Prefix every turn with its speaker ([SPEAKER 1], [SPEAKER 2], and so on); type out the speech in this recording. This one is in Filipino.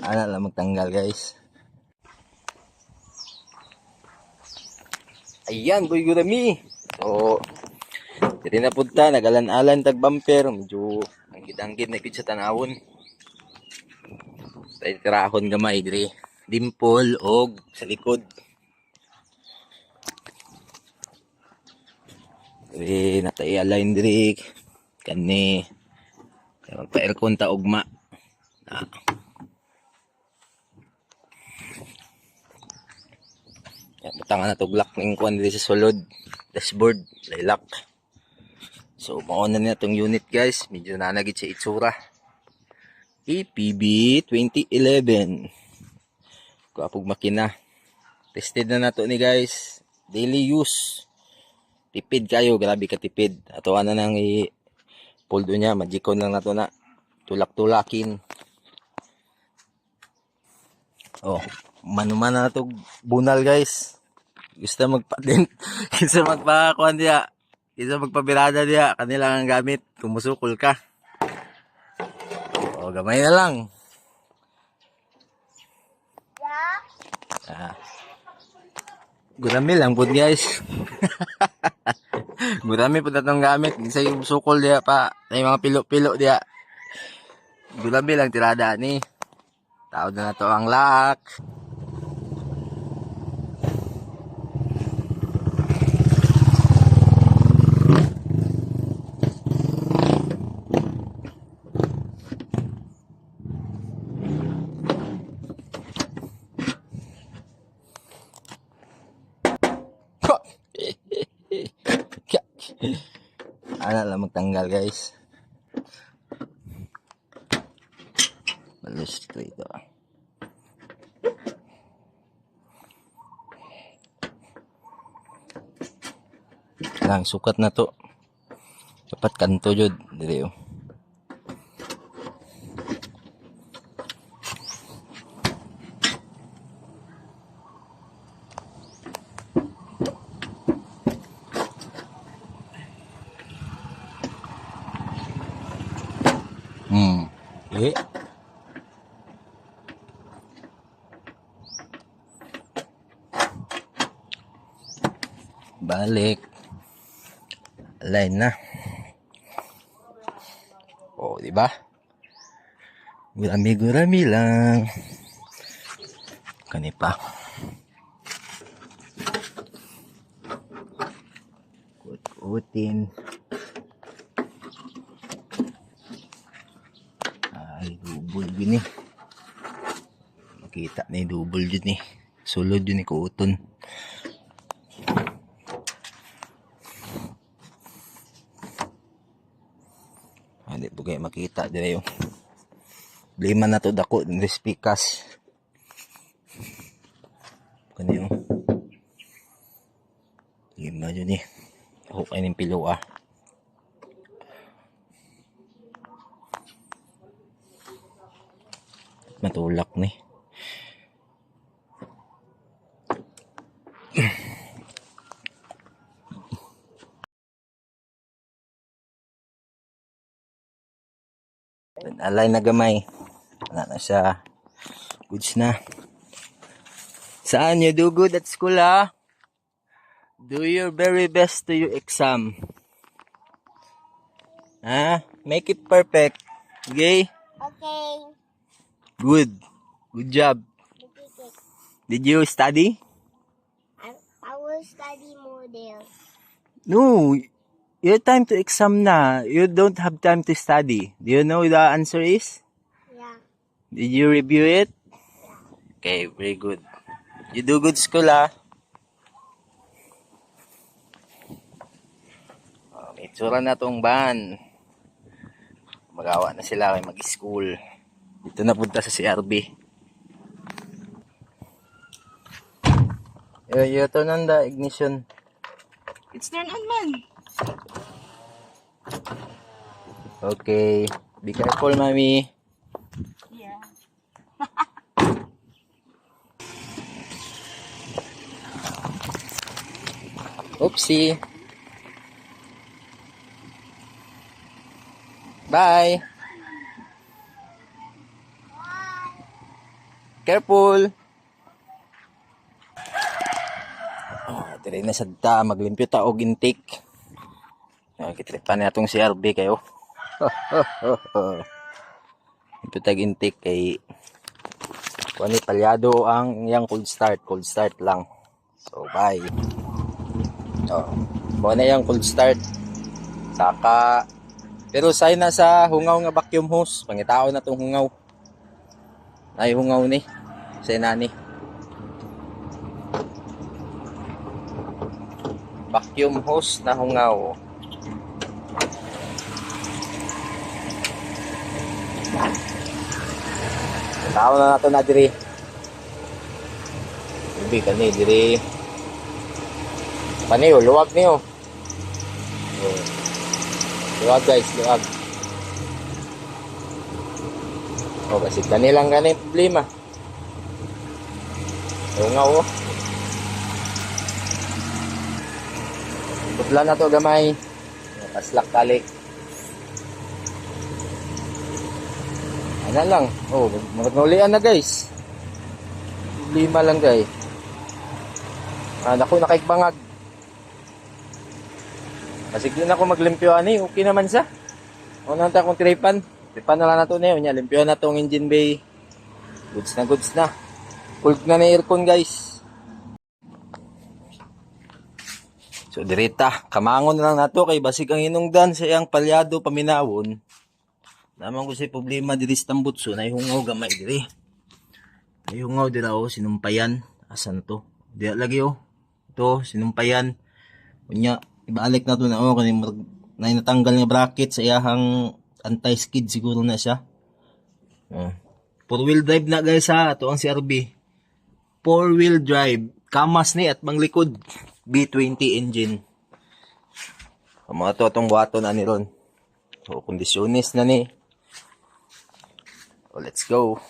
[SPEAKER 1] Ana lang magtanggal guys. Ayan, boy gurami. So, dito na punta, nagalan-alan tag bumper, medyo anggid-anggid na gid sa tanawon. Tay tirahon gamay diri, dimple og sa likod. Diri natay align diri kani magpa-aircon ta ugma. Ah. Butangan na tuglak ng kuan diri sa sulod, dashboard, laylak. So, mauna na itong unit guys. Medyo nanagid sa itsura. APB 2011. Kuapog makina. Tested na nato ni guys. Daily use. Tipid kayo. Grabe ka tipid. Ato na nang i-poldo niya. Magikon lang nato na. Tulak-tulakin. Oh, manuman na nato bunal guys. Gusto magpa-dent. Gusto magpa-kuan diya. Isa magpabirada diya, kanila ang gamit, kumusukol ka. O, gamay na lang. Ah. Gurami lang po guys. Gurami po natong gamit, isa yung sukol diya pa, ay mga pilo-pilo diya. Gurami lang tirada ni. Tawad na to ang lock. Ana lang magtanggal guys. Balis ko ito. Lang sukat na to. Dapat kanto jud diri oh. Eh. Balik. Line na. Oh, di ba? Gurami-gurami lang. Kani pa. Kut-kutin. Ay, double yun eh. Makita na yung double yun eh. Sulod yun eh, kuuton. Hindi po kayo makita dito yung blima na to dako ng respikas. Kani yung blima yun eh. Hukay ng pilo ah. Matulak ni. Alay na gamay. Wala na siya. Goods na. Saan you do good at school ha? Do your very best to your exam. Ha? Make it perfect. Okay?
[SPEAKER 2] Okay.
[SPEAKER 1] Good. Good job. Did you study?
[SPEAKER 2] I will study model.
[SPEAKER 1] No. Your time to exam na. You don't have time to study. Do you know the answer is?
[SPEAKER 2] Yeah.
[SPEAKER 1] Did you review it? Okay, very good. You do good school ha. May tsura na tong van. Magawa na sila kay mag-school. Dito na punta sa CRB. You turn on the ignition.
[SPEAKER 3] It's turn on man.
[SPEAKER 1] Okay. Be careful, mommy.
[SPEAKER 3] Yeah.
[SPEAKER 1] Oopsie. Bye. Careful. Dire na sadta maglimpyo ta og intake. Kitripan na itong si RB kayo. Limpyo tag intake kay kuani palyado ang yang cold start lang. So bye. Kuha na yung cold start. Saka pero say na sa hungaw nga vacuum hose, pangitao na tong hungaw. Ay hungaw ni. Say na ni. Vacuum hose na hungaw. Tao na nato na diri. Ibi kani diri. Paniyo, luwag niyo. Luwag guys, luwag. Kasi kanilang ganit problema. Hungaw oh. Putla na to gamay. Paslak tali. Ano lang. Magnulian na guys. Problema lang guys. Naku, nakaikbangag. Kasi din ako maglimpyo ani, okay naman siya. Una ta akong tripan. Tripan na lang na to na yun. Limpyo na tong engine bay. Goods na. Cold na na aircon guys. So dirita, kamangon na lang nato kay basig ang hinungdan sa iyang palyado paminawon. Naman ko si problema diri sa tambutso na hungaw gamay diri. Ay hungaw dira o sinumpayan. Asan to? Di lagi o. Ito sinumpayan. Unya ibalik na to na kaning na natanggal nga bracket sa iyahang anti-skid siguro na siya. 4-wheel drive na guys ha. Ito ang CRB. 4-wheel drive. Kamas ni at manglikod. B20 engine. Mga to itong buhaton na ni ron. So, kondisyonis na ni. So, let's go.